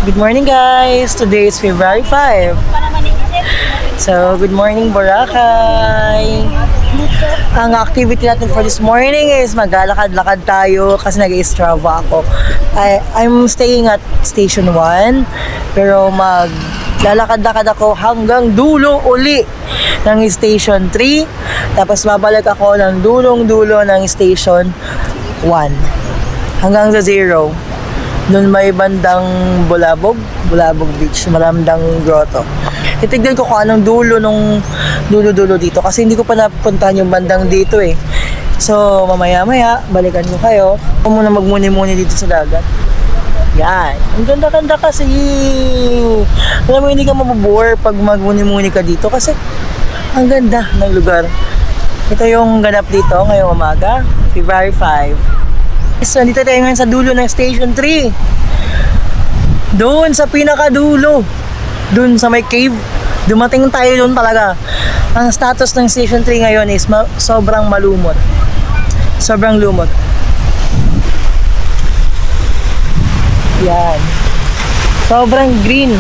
Good morning guys! Today is February 5. So, good morning Boracay! Ang activity natin for this morning is maglalakad-lakad tayo kasi nag-Strava ako. I'm staying at Station 1 pero maglalakad-lakad ako hanggang dulo uli ng Station 3 tapos babalik ako ng dulong-dulo ng Station 1 hanggang sa 0. Doon may bandang Bulabog Beach, Maramdang Grotto. Titignan ko kung anong dulo nung dulo-dulo dito kasi hindi ko pa napuntahan yung bandang dito eh. So, mamaya-maya, balikan ko kayo. Huwag muna magmuni-muni dito sa dagat. Yan. Ang ganda-ganda kasi. Alam mo, hindi ka mabubore pag magmuni-muni ka dito kasi ang ganda ng lugar. Ito yung ganap dito ngayong umaga, February 5. So, nandito tayo ngayon sa dulo ng Station 3. Doon sa pinakadulo. Doon sa may cave. Dumating tayo doon talaga. Ang status ng Station 3 ngayon is sobrang malumot. Sobrang lumot. Yan. Sobrang green.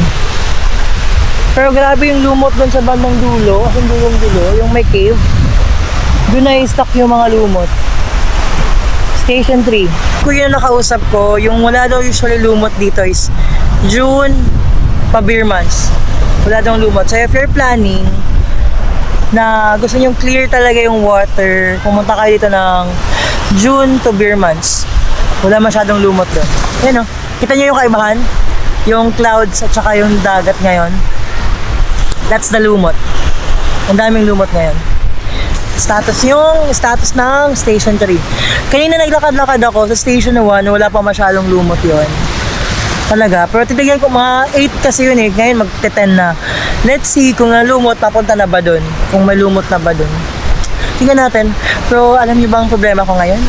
Pero grabe yung lumot doon sa bandang dulo. Yung dulong-dulo, yung may cave. Doon na i-stock yung mga lumot. Station 3. Kung yun ang nakausap ko, yung wala daw usually lumot dito is June pa beer months. Wala daw lumot. So if you're planning na gusto nyo clear talaga yung water, pumunta kayo dito ng June to beer months. Wala masyadong lumot doon. Yan o. Kita nyo yung kaibahan? Yung clouds at saka yung dagat ngayon. That's the lumot. Ang daming lumot ngayon. Status ng Station 3. Kanina naglakad-lakad ako sa Station 1, wala pa masyadong lumot yon. Talaga. Pero titigyan ko mga 8 kasi yun eh. Ngayon magte-10 na. Let's see kung lumot, papunta na ba dun. Kung may lumot na ba dun. Tingnan natin. Pero alam niyo ba ang problema ko ngayon?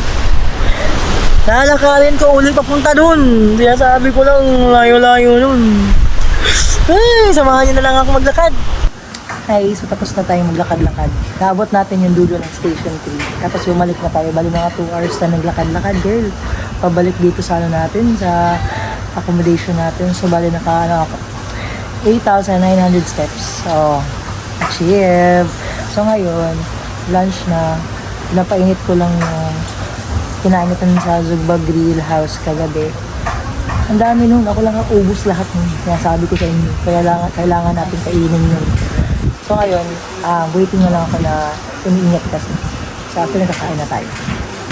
Lalakarin ko ulit papunta dun. Kaya sabi ko lang, layo-layo dun. Ay, samahan niyo na lang ako maglakad. Ay, so tapos na tayong maglakad-lakad. Naabot natin yung dulo ng Station 3. Tapos bumalik na tayo. Bali mga 2 hours na naglakad-lakad, girl. Pabalik dito sa natin, sa accommodation natin. So bali ako 8,900 steps. So, achieve. So ngayon, lunch na. Pinapainit ko lang yung kinainitan sa Zugba Grill House kagabi. Ang dami nun. Ako lang ubus lahat nun. Kaya sabi ko sa inyo. Kailangan natin kainin yun. So ngayon, waiting na lang ako na umiingat kasi. So after nagkakain na tayo.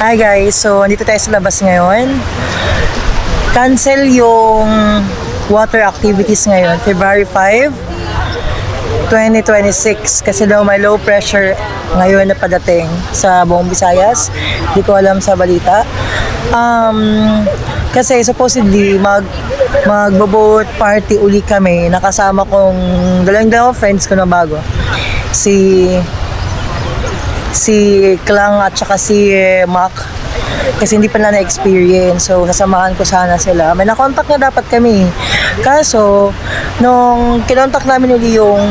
Hi guys, so dito tayo sa labas ngayon. Cancel yung water activities ngayon, February 5, 2026. Kasi daw may low pressure ngayon na padating sa buong Visayas. Hindi ko alam sa balita. Kasi supposedly magbo-boat party uli kami. Nakasama kong dalawang friends ko na bago. Si Klang at saka si Mac. Kasi hindi pa na na-experience. So sasamahan ko sana sila. May na-contact na dapat kami. Kaso nung kinontak namin uli yung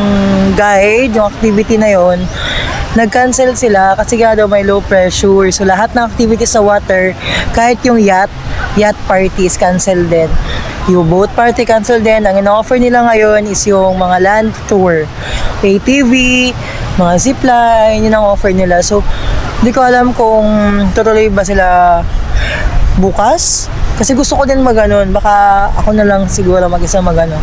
guide, yung activity na yon, nag-cancel sila kasi nga daw may low pressure. So lahat ng activities sa water, kahit yung yacht party is cancel din. Yung boat party cancel din. Ang ino-offer nila ngayon is yung mga land tour, ATV, mga zipline, yun ang offer nila. So hindi ko alam kung tutuloy ba sila bukas. Kasi gusto ko din maganon. Baka ako na lang siguro mag-isa maganon.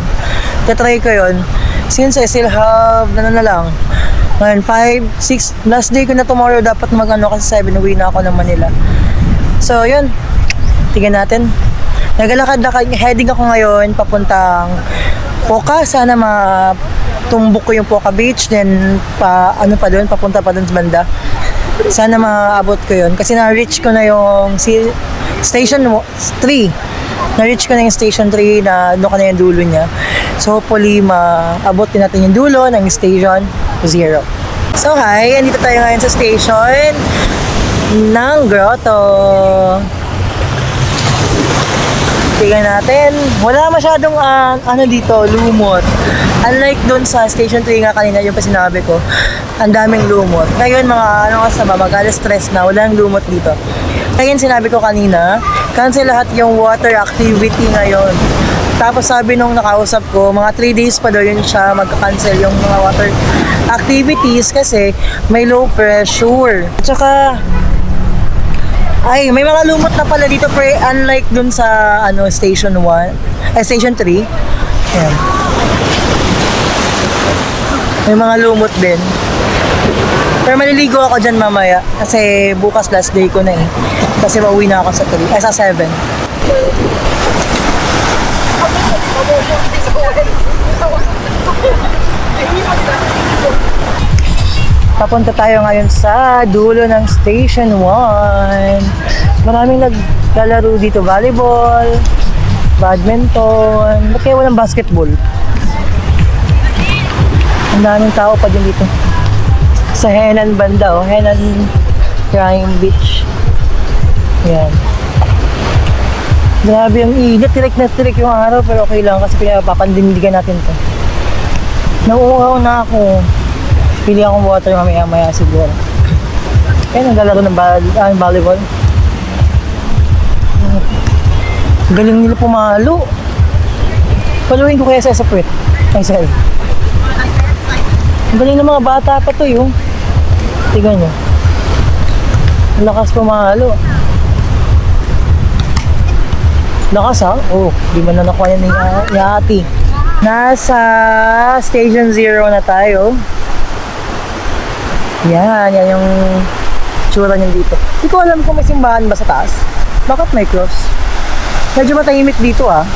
Tatry ko yun. Since I still have na lang. Ngayon, 5, 6, last day ko na tomorrow dapat mag-ano kasi 7, uwi na ako ng Manila. So, yun. Tingnan natin. Naglalakad-lakad, heading ako ngayon papuntang Poca. Sana matumbok ko yung Poca Beach. Then, papunta pa doon sa banda. Sana maabot ko yun. Kasi na-reach ko na yung Station 3. Na-reach ko na yung Station 3 na doon ka na yung dulo niya. So, hopefully, maabot din natin yung dulo ng Station 0. So, hi! Andito tayo ngayon sa station ng Grotto. Tingnan natin. Wala masyadong dito, lumot. Unlike doon sa Station 3 nga kanina, yung pa sinabi ko, ang daming lumot. Ngayon mag-alas-stress na, walang lumot dito. Ngayon sinabi ko kanina, cancel lahat yung water activity ngayon. Tapos sabi nung nakausap ko, mga 3 days pa daw yun siya magka-cancel yung mga water activities kasi may low pressure. At saka, ay, may mga lumot na pala dito pre, unlike dun sa station 1, station 3. Ayan. May mga lumot din. Pero maliligo ako dyan mamaya kasi bukas last day ko na eh. Kasi mauwi na ako sa 7. Papunta tayo ngayon sa dulo ng Station 1. Maraming naglalaro dito, volleyball, badminton. Ba't kaya walang basketball? Ang daming tao pa din dito. Sa Henan banda, Henan Crime Beach. Yan. Grabe ang init, tirik na tirik yung araw pero okay lang kasi pinapapandindigan natin to. Nauuhaw na ako. Pili akong water mamaya siguro. Kaya naglalaro ng volleyball. Galing nila pumalo. Paluin ko kaya sa puwet. Ay, sorry. Ang galing ng mga bata pa to yung. Tignan nyo. Ang lakas pumalo. Lakas ha? Oh, di ba na nakuha yan ni ate. Nasa Station 0 na tayo. Yan yung tsura niyan dito. Hindi ko alam kung may simbahan ba sa taas. Bakit may cross? Medyo matahimik dito ah.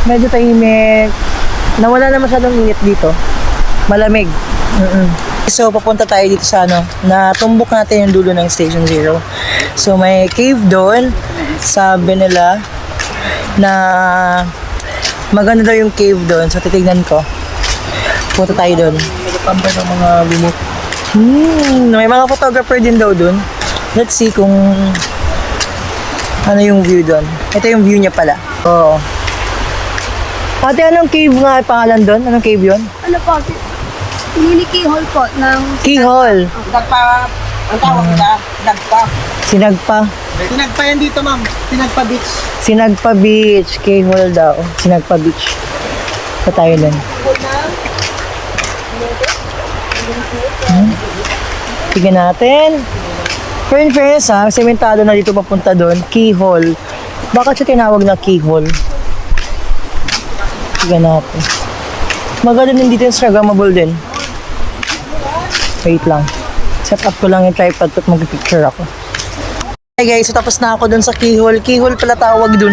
Medyo tahimik. Nawala na masyadong init dito. Malamig. So, papunta tayo dito sa natumbok natin yung dulo ng Station 0. So, may cave doon. Sabi nila na maganda daw yung cave doon. So, titignan ko. Punta tayo doon. Nagpapambay ng mga lumot. May mga photographer din daw doon. Let's see kung ano yung view doon. Ito yung view niya pala. Oo. Ate, anong cave nga pangalan doon? Anong cave yun? Ano po? Mini keyhole po ng... Keyhole. Dagpa, ang tawag nila, dagpa. Sinagpa. Sinagpa yan dito, ma'am. Sinagpa beach. Sinagpa Beach. Keyhole daw. Sinagpa Beach. Pa tayo doon. Tignan natin. Pero in fairness ha, sementado na dito papunta doon. Keyhole. Bakit siya tinawag na keyhole? Tignan natin. Maganda din dito yung Instagrammable din. Wait lang. Set up ko lang yung tripod at mag-picture ako. Hey guys, so tapos na ako dun sa keyhole. Keyhole pala tawag dun.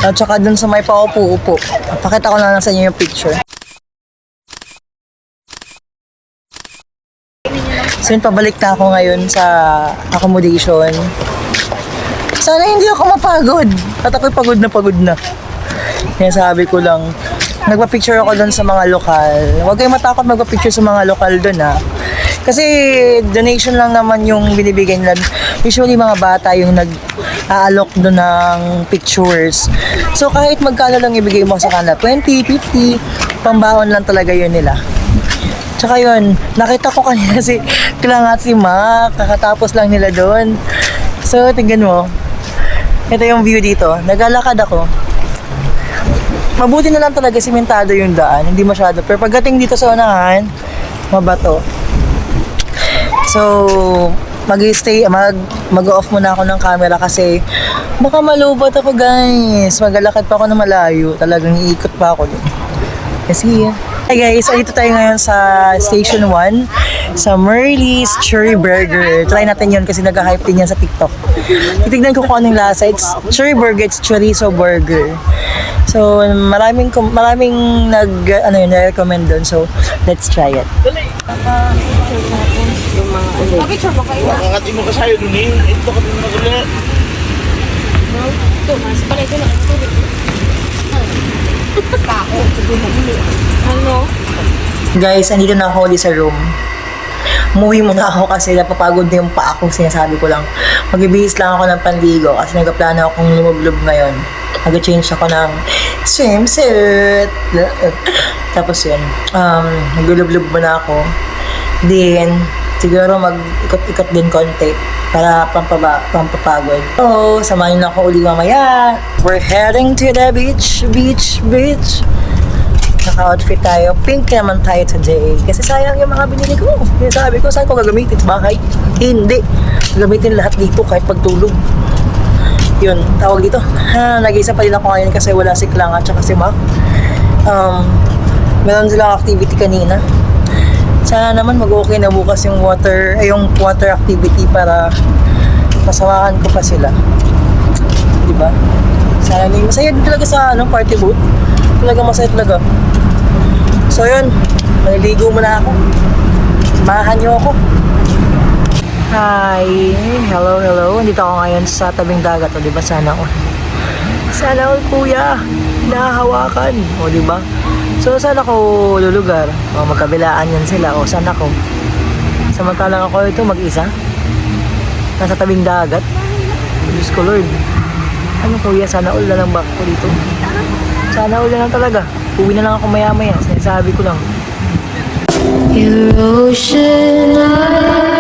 At saka dun sa may paupo-upo. Pakita ko na lang sa inyo yung picture. So yun, pabalik na ako ngayon sa accommodation. Sana hindi ako mapagod. At ako'y pagod na. Kaya sabi ko lang, nagpa-picture ako doon sa mga lokal. Huwag kayong matakot magpa-picture sa mga lokal doon ha. Kasi donation lang naman yung binibigay nila. Usually mga bata yung nag-aalok doon ng pictures. So kahit magkano lang ibigay mo sa kanila, 20, 50, pambaon lang talaga yun nila. Tsaka yun, nakita ko kanina si Mac, kakatapos lang nila doon. So tingnan mo, ito yung view dito. Naglalakad ako. Mabuti na lang talaga simentado yung daan, hindi masyado. Pero pagdating dito sa unahan, mabato. So, mag-off muna ako ng camera kasi baka malubat ako guys. Maglalakad pa ako na malayo. Talagang iikot pa ako dun. Kasi, hey guys, so dito tayo ngayon sa Station 1 sa Merle's Cherry Burger. Try natin yun kasi nag-hype din yan sa TikTok. Titignan ko kung anong lasa. It's Cherry Burger, it's chorizo burger. So, maraming na-recommend doon. So, let's try it. Picture mo kayo. Makakati mo ka sa'yo dun eh. Ito ka dun magulit. Ito, mas pala ito na. Kako. Ano? Guys, andito na ako ulit sa room. Umuwi muna ako kasi napapagod na yung paa ko. Sinasabi ko lang. Mag-ibihis lang ako ng panligo kasi nagkaplano akong lumublob ngayon. Mag-change ako ng swimsuit. Tapos yun, naglulublob muna ako. Then, Siguro mag-ikot-ikot din konti para pampapagod. So, samahan niyo na ako uli mamaya. We're heading to the beach. Naka-outfit tayo. Pink naman tayo today. Kasi sayang yung mga binili ko. Sabi ko, saan ko gagamitin? Sa bahay? Hindi. Gagamitin lahat dito kahit pagtulog. Yun, tawag dito. Nag-isa pa din ako ngayon kasi wala si Klang at saka si Mac. Meron silang activity kanina. Sana naman mag-okay na bukas yung water activity para masamahan ko pa sila. Diba? Sana din. Masaya din talaga sa party boat. Talaga masaya talaga. So yun, maliligo muna ako. Samahan niyo ako. Hi! Hello. Nandito ako ngayon sa tabing dagat. O diba sana all? Sana all kuya! Nahahawakan. O diba? So saan ako lulugar? O magkabilaan yan sila. O saan ako? Samantalang ako ito mag-isa. Nasa tabing dagat. Diyos ko Lord. Ano kuya? Sana all na lang ba ako dito? Sana all na lang talaga. Uwi na lang ako maya-maya. Sinasabi ko lang. Your ocean eyes.